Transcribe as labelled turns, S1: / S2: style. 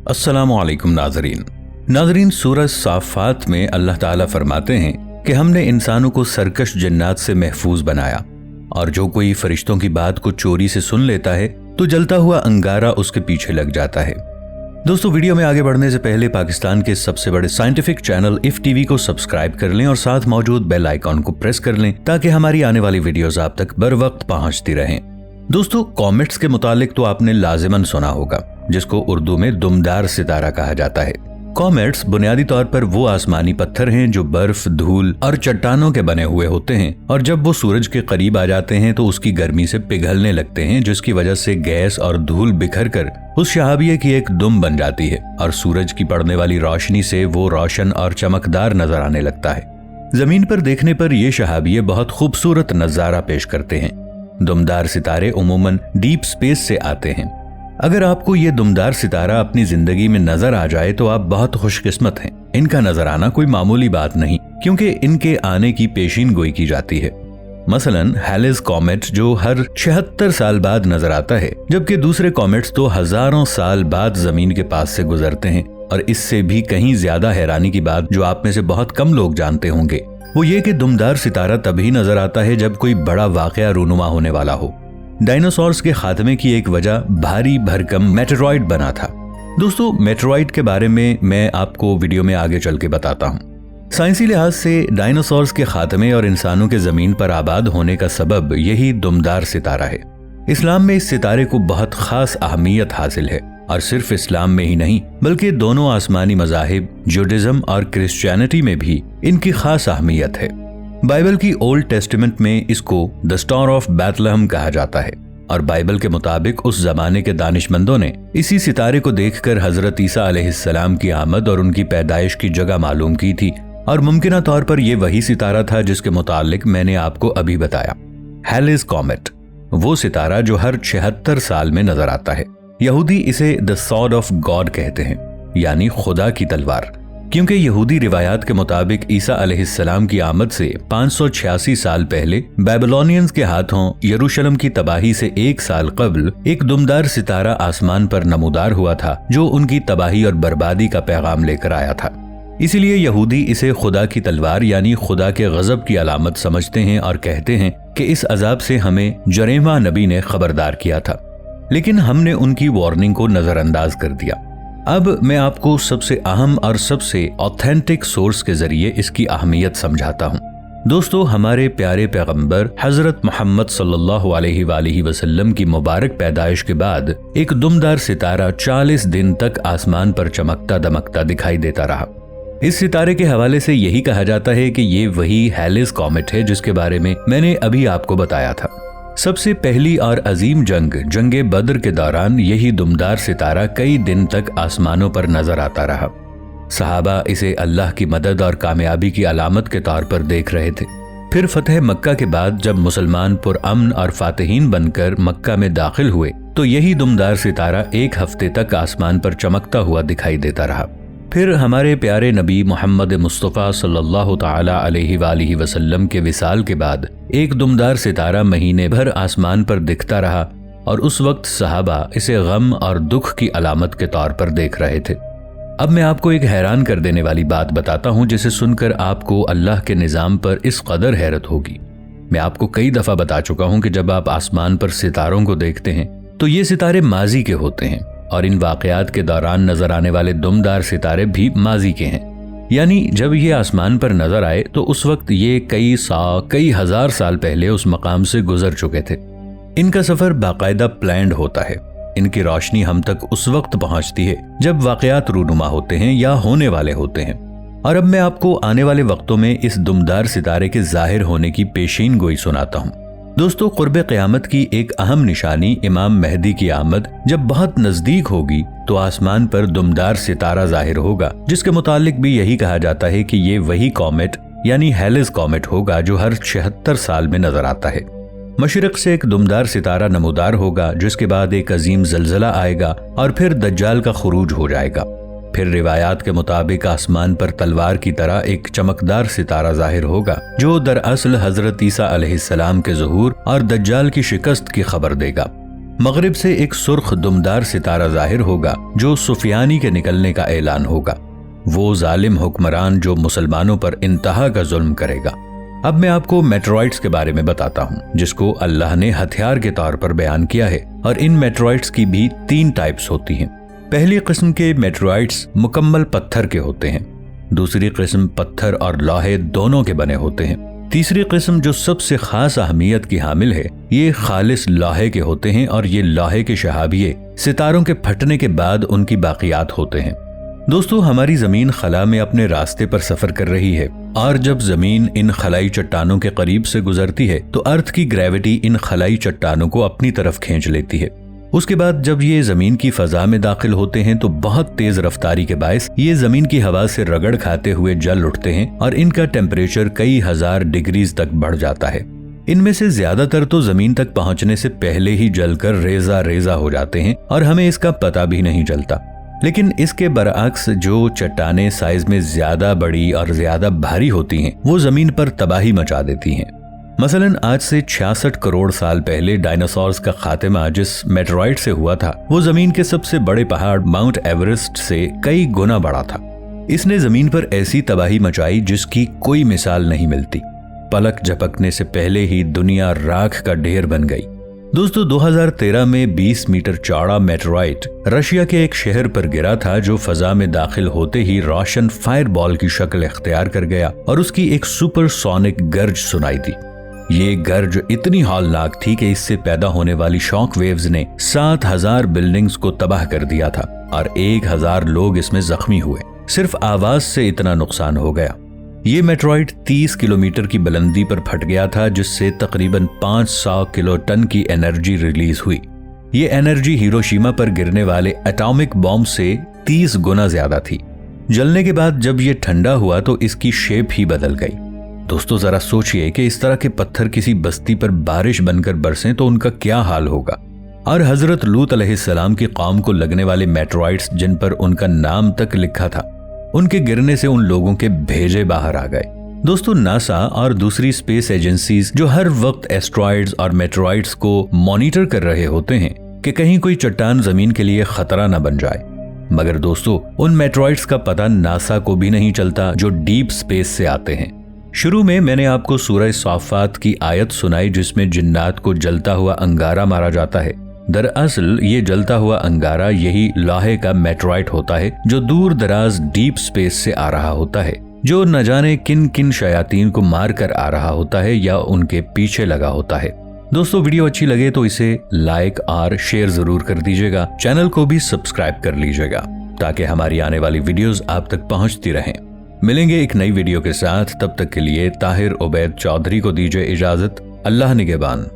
S1: अस्सलामु अलैकुम नाज़रीन, सूरह साफ़ात में अल्लाह ताला फरमाते हैं कि हमने इंसानों को सरकश जन्नात से महफूज बनाया और जो कोई फरिश्तों की बात को चोरी से सुन लेता है तो जलता हुआ अंगारा उसके पीछे लग जाता है। दोस्तों, वीडियो में आगे बढ़ने से पहले पाकिस्तान के सबसे बड़े साइंटिफिक चैनल इफ टीवी को सब्सक्राइब कर लें और साथ मौजूद बेल आइकॉन को प्रेस कर लें ताकि हमारी आने वाली वीडियोस आप तक बर वक्त पहुंचती रहें। दोस्तों, कॉमेट्स के मुतालिक तो आपने लाजिमन सुना होगा, जिसको उर्दू में दुमदार सितारा कहा जाता है। कॉमेट्स बुनियादी तौर पर वो आसमानी पत्थर हैं जो बर्फ, धूल और चट्टानों के बने हुए होते हैं और जब वो सूरज के करीब आ जाते हैं तो उसकी गर्मी से पिघलने लगते हैं, जिसकी वजह से गैस और धूल बिखर कर उस शहाबिये की एक दुम बन जाती है और सूरज की पड़ने वाली रोशनी से वो रोशन और चमकदार नजर आने लगता है। जमीन पर देखने पर ये शहाबिये बहुत खूबसूरत नजारा पेश करते हैं। दुमदार सितारे उमूमन डीप स्पेस से आते हैं। अगर आपको ये दुमदार सितारा अपनी जिंदगी में नजर आ जाए तो आप बहुत खुशकिस्मत हैं। इनका नजर आना कोई मामूली बात नहीं, क्योंकि इनके आने की पेशीन गोई की जाती है। मसलन हैलेस कॉमेट जो हर 76 साल बाद नजर आता है, जबकि दूसरे कॉमेट्स तो हजारों साल बाद जमीन के पास से गुजरते हैं। और इससे भी कहीं ज्यादा हैरानी की बात जो आप में से बहुत कम लोग जानते होंगे वो ये कि दुमदार सितारा तभी नजर आता है जब कोई बड़ा वाकया रूनुमा होने वाला हो। डायनासोर्स के खात्मे की एक वजह भारी भरकम मेटेरॉइड बना था। दोस्तों, मेटेरॉइड के बारे में मैं आपको वीडियो में आगे चल के बताता हूँ। साइंसी लिहाज से डायनासोर्स के खात्मे और इंसानों के जमीन पर आबाद होने का सबब यही दुमदार सितारा है। इस्लाम में इस सितारे को बहुत खास अहमियत हासिल है और सिर्फ इस्लाम में ही नहीं बल्कि दोनों आसमानी मज़ाहिब जुडिज्म और क्रिश्चियनिटी में भी इनकी खास अहमियत है। बाइबल की ओल्ड टेस्टामेंट में इसको द स्टार ऑफ बैथलहम कहा जाता है और बाइबल के मुताबिक उस जमाने के दानिशमंदों ने इसी सितारे को देखकर हजरत ईसा अलैहिस्सलाम की आमद और उनकी पैदाइश की जगह मालूम की थी और मुमकिना तौर पर यह वही सितारा था जिसके मुतालिक मैंने आपको अभी बताया। हैलेस कॉमेट वो सितारा जो हर 76 साल में नजर आता है। यहूदी इसे द सॉर्ड ऑफ गॉड कहते हैं, यानी खुदा की तलवार, क्योंकि यहूदी रिवायात के मुताबिक ईसा अलैहिस्सलाम की आमद से 586 साल पहले बेबीलोनियंस के हाथों यरूशलेम की तबाही से 1 साल कबल एक दुमदार सितारा आसमान पर नमूदार हुआ था जो उनकी तबाही और बर्बादी का पैगाम लेकर आया था। इसीलिए यहूदी इसे खुदा की तलवार यानी खुदा के गजब की अलामत समझते हैं और कहते हैं कि इस अजाब से हमें जरेमा नबी ने खबरदार किया था, लेकिन हमने उनकी वार्निंग को नजरअंदाज कर दिया। अब मैं आपको सबसे अहम और सबसे ऑथेंटिक सोर्स के जरिए इसकी अहमियत समझाता हूँ। दोस्तों, हमारे प्यारे पैगंबर हजरत मोहम्मद सल्लल्लाहु अलैहि वसल्लम की मुबारक पैदाइश के बाद एक दुमदार सितारा 40 दिन तक आसमान पर चमकता दमकता दिखाई देता रहा। इस सितारे के हवाले से यही कहा जाता है कि ये वही हैलेस कॉमेट है जिसके बारे में मैंने अभी आपको बताया था। सबसे पहली और अजीम जंग बद्र के दौरान यही दुमदार सितारा कई दिन तक आसमानों पर नजर आता रहा। सहाबा इसे अल्लाह की मदद और कामयाबी की अलामत के तौर पर देख रहे थे। फिर फतह मक्का के बाद जब मुसलमान पुरअमन और फातिहीन बनकर मक्का में दाखिल हुए तो यही दुमदार सितारा 1 हफ्ते तक आसमान पर चमकता हुआ दिखाई देता रहा। फिर हमारे प्यारे नबी मोहम्मद मुस्तफ़ा सल्लल्लाहु ताला अलैहि वसल्लम के विसाल के बाद एक दुमदार सितारा महीने भर आसमान पर दिखता रहा और उस वक्त सहाबा इसे गम और दुख की अलामत के तौर पर देख रहे थे। अब मैं आपको एक हैरान कर देने वाली बात बताता हूँ जिसे सुनकर आपको अल्लाह के निज़ाम पर इस कदर हैरत होगी। मैं आपको कई दफ़ा बता चुका हूँ कि जब आप आसमान पर सितारों को देखते हैं तो ये सितारे माजी के होते हैं और इन वाकयात के दौरान नजर आने वाले दुमदार सितारे भी माजी के हैं। यानी जब ये आसमान पर नजर आए तो उस वक्त ये कई हजार साल पहले उस मकाम से गुजर चुके थे। इनका सफर बाकायदा प्लान्ड होता है। इनकी रोशनी हम तक उस वक्त पहुंचती है जब वाकयात रूनुमा होते हैं या होने वाले होते हैं। और अब मैं आपको आने वाले वक्तों में इस दुमदार सितारे के जाहिर होने की पेशीन गोई सुनाता हूँ। दोस्तों, क़ुर्ब क़यामत की एक अहम निशानी इमाम मेहदी की आमद जब बहुत नजदीक होगी तो आसमान पर दुमदार सितारा जाहिर होगा, जिसके मुतालिक भी यही कहा जाता है कि ये वही कॉमेट यानी हैलेस कॉमेट होगा जो हर 76 साल में नजर आता है। मशरिक से एक दुमदार सितारा नमूदार होगा, जिसके बाद एक अजीम जलजला आएगा और फिर दज्जाल का खुरूज हो जाएगा। फिर रिवायात के मुताबिक आसमान पर तलवार की तरह एक चमकदार सितारा जाहिर होगा जो दरअसल हजरत ईसा अलैहिस्सलाम के ज़ुहूर और दज्जाल की शिकस्त की खबर देगा। मगरिब से एक सुर्ख दुमदार सितारा जाहिर होगा जो सुफियानी के निकलने का ऐलान होगा, वो जालिम हुक्मरान जो मुसलमानों पर इंतहा का जुल्म करेगा। अब मैं आपको मेट्रॉइड्स के बारे में बताता हूँ, जिसको अल्लाह ने हथियार के तौर पर बयान किया है। और इन मेट्रॉइड्स की भी 3 टाइप्स होती हैं। पहली किस्म के मेट्रॉइड्स मुकम्मल पत्थर के होते हैं, दूसरी किस्म पत्थर और लोहे दोनों के बने होते हैं, तीसरी किस्म जो सबसे खास अहमियत की हामिल है, ये खालिस लोहे के होते हैं और ये लोहे के शहाबिये सितारों के फटने के बाद उनकी बाकियात होते हैं। दोस्तों, हमारी जमीन खला में अपने रास्ते पर सफर कर रही है और जब जमीन इन खलाई चट्टानों के करीब से गुजरती है तो अर्थ की ग्रेविटी इन खलाई चट्टानों को अपनी तरफ खींच लेती है। उसके बाद जब ये जमीन की फजा में दाखिल होते हैं तो बहुत तेज रफ्तारी के बायस ये जमीन की हवा से रगड़ खाते हुए जल उठते हैं और इनका टेम्परेचर कई हजार डिग्रीज तक बढ़ जाता है। इनमें से ज्यादातर तो जमीन तक पहुंचने से पहले ही जलकर रेजा रेजा हो जाते हैं और हमें इसका पता भी नहीं चलता। लेकिन इसके बरअक्स जो चट्टानें साइज में ज्यादा बड़ी और ज्यादा भारी होती हैं, वो जमीन पर तबाही मचा देती हैं। मसलन आज से 66 करोड़ साल पहले डायनासोर्स का खात्मा जिस मेटेरॉइड से हुआ था, वो जमीन के सबसे बड़े पहाड़ माउंट एवरेस्ट से कई गुना बड़ा था। इसने जमीन पर ऐसी तबाही मचाई जिसकी कोई मिसाल नहीं मिलती। पलक झपकने से पहले ही दुनिया राख का ढेर बन गई। दोस्तों, 2013 में 20 मीटर चौड़ा मेटेरॉइड रशिया के एक शहर पर गिरा था जो फजा में दाखिल होते ही रोशन फायरबॉल की शक्ल इख्तियार कर गया और उसकी एक सुपरसोनिक गर्ज सुनाई दी। ये गर्ज इतनी हौलनाक थी कि इससे पैदा होने वाली शॉक वेव्स ने 7000 बिल्डिंग्स को तबाह कर दिया था और 1000 लोग इसमें जख्मी हुए। सिर्फ आवाज से इतना नुकसान हो गया। ये मेटेरॉइड 30 किलोमीटर की बुलंदी पर फट गया था, जिससे तकरीबन 500 किलो टन की एनर्जी रिलीज हुई। ये एनर्जी हिरोशिमा पर गिरने वाले एटॉमिक बॉम्ब से 30 गुना ज्यादा थी। जलने के बाद जब ये ठंडा हुआ तो इसकी शेप ही बदल गई। दोस्तों, जरा सोचिए कि इस तरह के पत्थर किसी बस्ती पर बारिश बनकर बरसें तो उनका क्या हाल होगा। और हजरत लूत अलैहिस्सलाम की कौम को लगने वाले मेटेरॉइड्स जिन पर उनका नाम तक लिखा था, उनके गिरने से उन लोगों के भेजे बाहर आ गए। दोस्तों, नासा और दूसरी स्पेस एजेंसीज जो हर वक्त एस्ट्रॉइड्स और मेटेरॉइड्स को मॉनिटर कर रहे होते हैं कि कहीं कोई चट्टान जमीन के लिए खतरा न बन जाए, मगर दोस्तों उन मेटेरॉइड्स का पता नासा को भी नहीं चलता जो डीप स्पेस से आते हैं। शुरू में मैंने आपको सूरह साफ़ात की आयत सुनाई जिसमें जिन्नात को जलता हुआ अंगारा मारा जाता है। दरअसल ये जलता हुआ अंगारा यही लोहे का मेटेरॉइड होता है जो दूर दराज डीप स्पेस से आ रहा होता है, जो न जाने किन किन शयातीन को मार कर आ रहा होता है या उनके पीछे लगा होता है। दोस्तों, वीडियो अच्छी लगे तो इसे लाइक और शेयर जरूर कर दीजिएगा। चैनल को भी सब्सक्राइब कर लीजिएगा ताकि हमारी आने वाली वीडियोस आप तक पहुंचती रहें। मिलेंगे एक नई वीडियो के साथ, तब तक के लिए ताहिर उबैद चौधरी को दीजिए इजाजत। अल्लाह निगहबान।